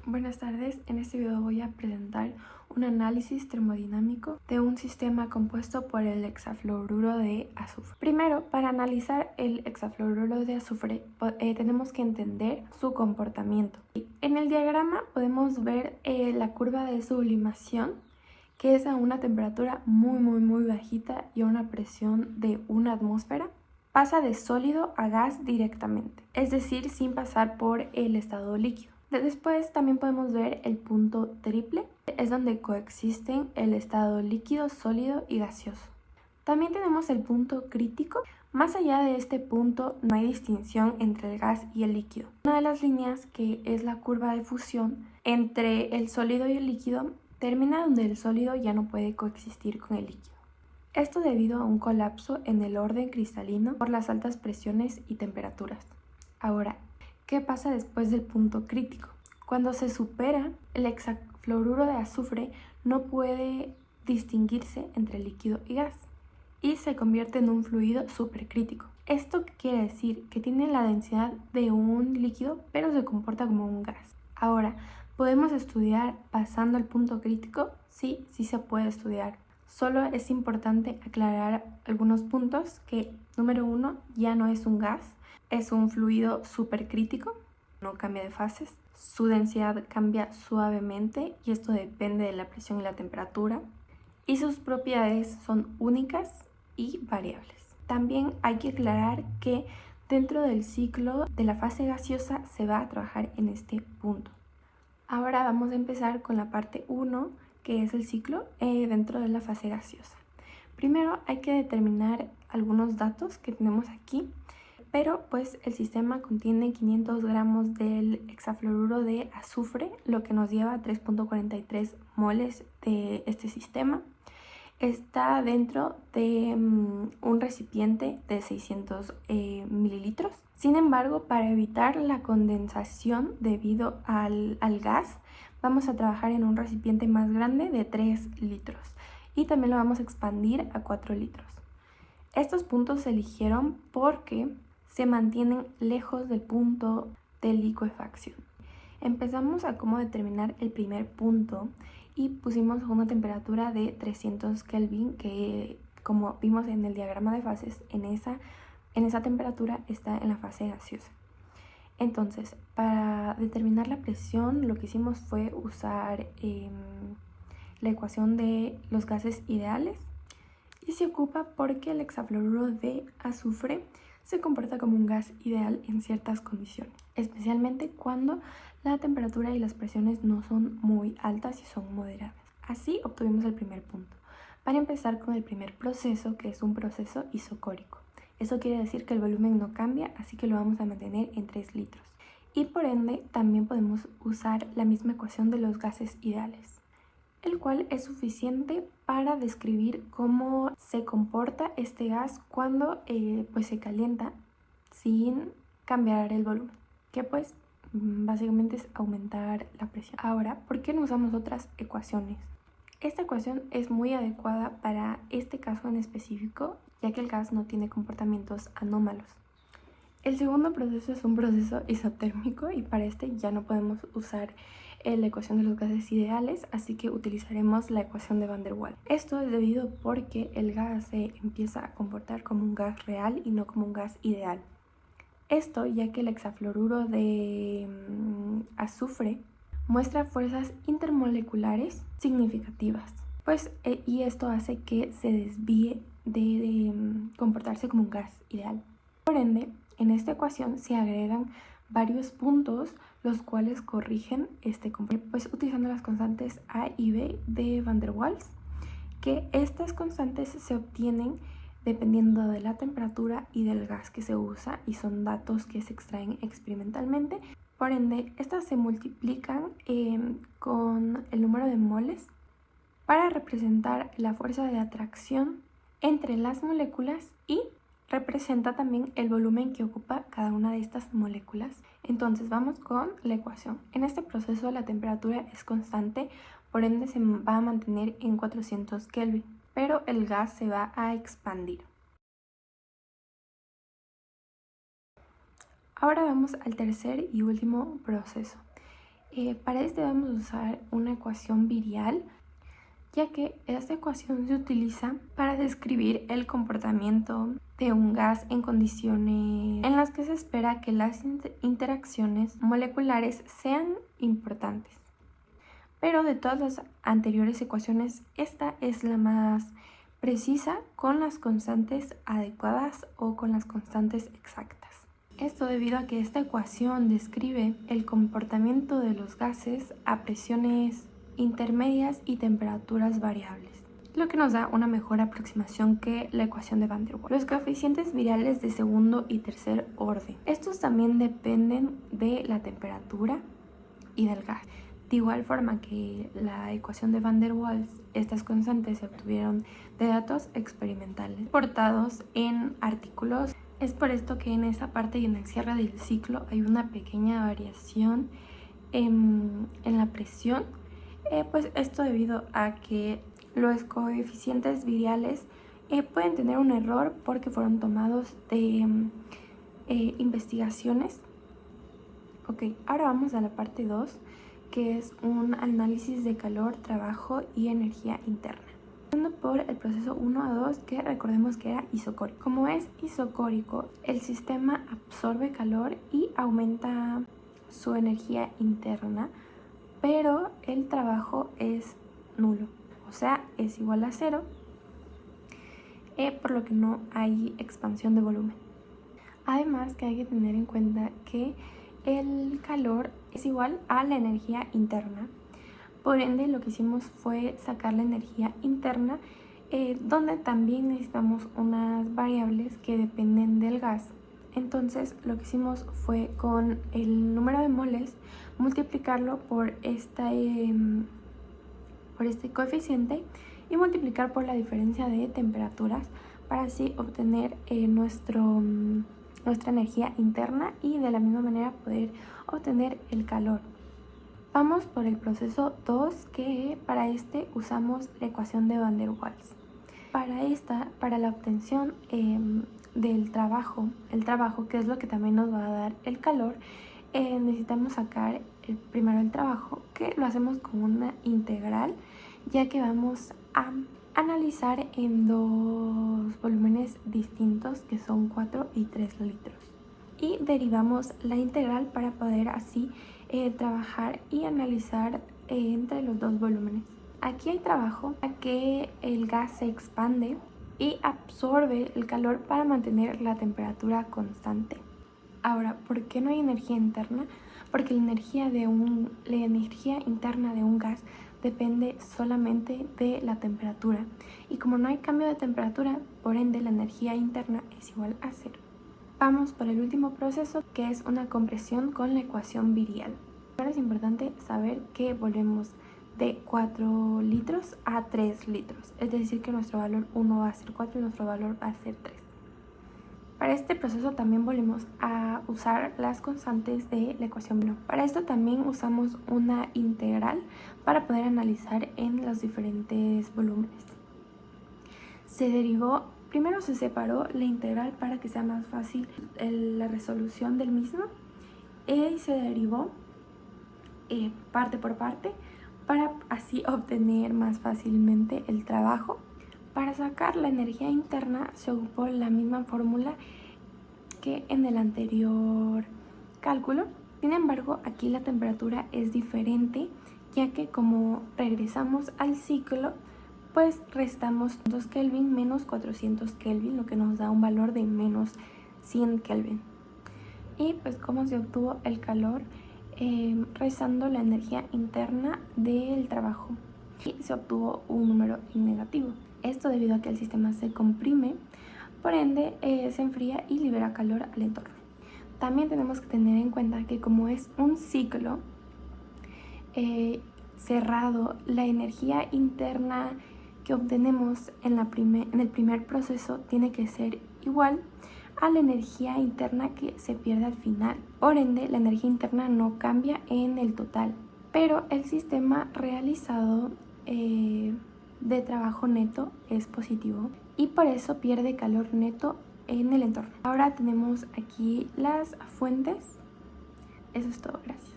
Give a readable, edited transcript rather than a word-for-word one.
Buenas tardes, en este video voy a presentar un análisis termodinámico de un sistema compuesto por el hexafluoruro de azufre. Primero, para analizar el hexafluoruro de azufre tenemos que entender su comportamiento. En el diagrama podemos ver la curva de sublimación, que es a una temperatura muy bajita y a una presión de 1 atmósfera. Pasa de sólido a gas directamente, es decir, sin pasar por el estado líquido. Después también podemos ver el punto triple, es donde coexisten el estado líquido, sólido y gaseoso. También tenemos el punto crítico. Más allá de este punto no hay distinción entre el gas y el líquido. Una de las líneas, que es la curva de fusión entre el sólido y el líquido, termina donde el sólido ya no puede coexistir con el líquido. Esto debido a un colapso en el orden cristalino por las altas presiones y temperaturas. Ahora, ¿qué pasa después del punto crítico? Cuando se supera, el hexafluoruro de azufre no puede distinguirse entre líquido y gas y se convierte en un fluido supercrítico. ¿Esto qué quiere decir? Que tiene la densidad de un líquido, pero se comporta como un gas. Ahora, ¿podemos estudiar pasando el punto crítico? Sí se puede estudiar. Solo es importante aclarar algunos puntos, que número 1, ya no es un gas, es un fluido supercrítico, no cambia de fases. Su densidad cambia suavemente y esto depende de la presión y la temperatura. Y sus propiedades son únicas y variables. También hay que aclarar que dentro del ciclo de la fase gaseosa se va a trabajar en este punto. Ahora vamos a empezar con la parte 1, que es el ciclo dentro de la fase gaseosa. Primero hay que determinar algunos datos que tenemos aquí, pero pues el sistema contiene 500 gramos del hexafluoruro de azufre, lo que nos lleva a 3.43 moles de este sistema. Está dentro de un recipiente de 600 mililitros. Sin embargo, para evitar la condensación debido al gas, vamos a trabajar en un recipiente más grande de 3 litros y también lo vamos a expandir a 4 litros. Estos puntos se eligieron porque se mantienen lejos del punto de licuefacción. Empezamos a cómo determinar el primer punto y pusimos una temperatura de 300 Kelvin, que como vimos en el diagrama de fases, en esa temperatura está en la fase gaseosa. Entonces, para determinar la presión, lo que hicimos fue usar la ecuación de los gases ideales, y se ocupa porque el hexafluoruro de azufre se comporta como un gas ideal en ciertas condiciones, especialmente cuando la temperatura y las presiones no son muy altas y son moderadas. Así obtuvimos el primer punto. Para empezar con el primer proceso, que es un proceso isocórico. Eso quiere decir que el volumen no cambia, así que lo vamos a mantener en 3 litros. Y por ende también podemos usar la misma ecuación de los gases ideales, el cual es suficiente para describir cómo se comporta este gas cuando pues se calienta sin cambiar el volumen, que pues básicamente es aumentar la presión. Ahora, ¿por qué no usamos otras ecuaciones? Esta ecuación es muy adecuada para este caso en específico, ya que el gas no tiene comportamientos anómalos. El segundo proceso es un proceso isotérmico y para este ya no podemos usar la ecuación de los gases ideales, así que utilizaremos la ecuación de Van der Waals. Esto es debido porque el gas se empieza a comportar como un gas real y no como un gas ideal. Esto ya que el hexafluoruro de azufre muestra fuerzas intermoleculares significativas, y esto hace que se desvíe de comportarse como un gas ideal. Por ende, en esta ecuación se agregan varios puntos los cuales corrigen este comportamiento, pues utilizando las constantes A y B de Van der Waals, que estas constantes se obtienen dependiendo de la temperatura y del gas que se usa, y son datos que se extraen experimentalmente. Por ende, estas se multiplican con el número de moles para representar la fuerza de atracción entre las moléculas y representa también el volumen que ocupa cada una de estas moléculas. Entonces vamos con la ecuación. En este proceso la temperatura es constante, por ende se va a mantener en 400 Kelvin, pero el gas se va a expandir. Ahora vamos al tercer y último proceso. Para este vamos a usar una ecuación virial, ya que esta ecuación se utiliza para describir el comportamiento de un gas en condiciones en las que se espera que las interacciones moleculares sean importantes. Pero de todas las anteriores ecuaciones, esta es la más precisa, con las constantes adecuadas o con las constantes exactas. Esto debido a que esta ecuación describe el comportamiento de los gases a presiones intermedias y temperaturas variables, lo que nos da una mejor aproximación que la ecuación de Van der Waals. Los coeficientes viriales de segundo y tercer orden. Estos también dependen de la temperatura y del gas. De igual forma que la ecuación de Van der Waals, estas constantes se obtuvieron de datos experimentales portados en artículos. Es por esto que en esta parte y en el cierre del ciclo hay una pequeña variación en la presión, pues esto debido a que los coeficientes viriales pueden tener un error porque fueron tomados de investigaciones. Ok, ahora vamos a la parte 2, que es un análisis de calor, trabajo y energía interna. Por el proceso 1 a 2, que recordemos que era isocórico. Como es isocórico, el sistema absorbe calor y aumenta su energía interna, pero el trabajo es nulo, o sea, es igual a 0, por lo que no hay expansión de volumen. Además que hay que tener en cuenta que el calor es igual a la energía interna. Por ende, lo que hicimos fue sacar la energía interna, donde también necesitamos unas variables que dependen del gas. Entonces, lo que hicimos fue con el número de moles multiplicarlo por este coeficiente y multiplicar por la diferencia de temperaturas para así obtener nuestra energía interna y de la misma manera poder obtener el calor. Vamos por el proceso 2, que para este usamos la ecuación de Van der Waals. Para la obtención del trabajo, que es lo que también nos va a dar el calor, necesitamos sacar primero el trabajo, que lo hacemos con una integral, ya que vamos a analizar en dos volúmenes distintos, que son 4 y 3 litros. Y derivamos la integral para poder así trabajar y analizar entre los dos volúmenes. Aquí hay trabajo a que el gas se expande y absorbe el calor para mantener la temperatura constante. Ahora, ¿por qué no hay energía interna? Porque la energía interna de un gas depende solamente de la temperatura. Y como no hay cambio de temperatura, por ende la energía interna es igual a 0. Vamos por el último proceso, que es una compresión con la ecuación virial. Ahora es importante saber que volvemos de 4 litros a 3 litros. Es decir, que nuestro valor 1 va a ser 4 y nuestro valor va a ser 3. Para este proceso también volvemos a usar las constantes de la ecuación 1. Para esto también usamos una integral para poder analizar en los diferentes volúmenes. Primero se separó la integral para que sea más fácil la resolución del mismo, y se derivó parte por parte para así obtener más fácilmente el trabajo. Para sacar la energía interna se ocupó la misma fórmula que en el anterior cálculo. Sin embargo, aquí la temperatura es diferente, ya que como regresamos al ciclo, pues restamos 2 Kelvin menos 400 Kelvin, lo que nos da un valor de menos 100 Kelvin. Y pues cómo se obtuvo el calor, restando la energía interna del trabajo, y se obtuvo un número negativo. Esto debido a que el sistema se comprime, por ende se enfría y libera calor al entorno. También tenemos que tener en cuenta que como es un ciclo cerrado, la energía interna que obtenemos en el primer proceso tiene que ser igual a la energía interna que se pierde al final. Por ende, la energía interna no cambia en el total, pero el sistema realizado de trabajo neto es positivo y por eso pierde calor neto en el entorno. Ahora tenemos aquí las fuentes. Eso es todo, gracias.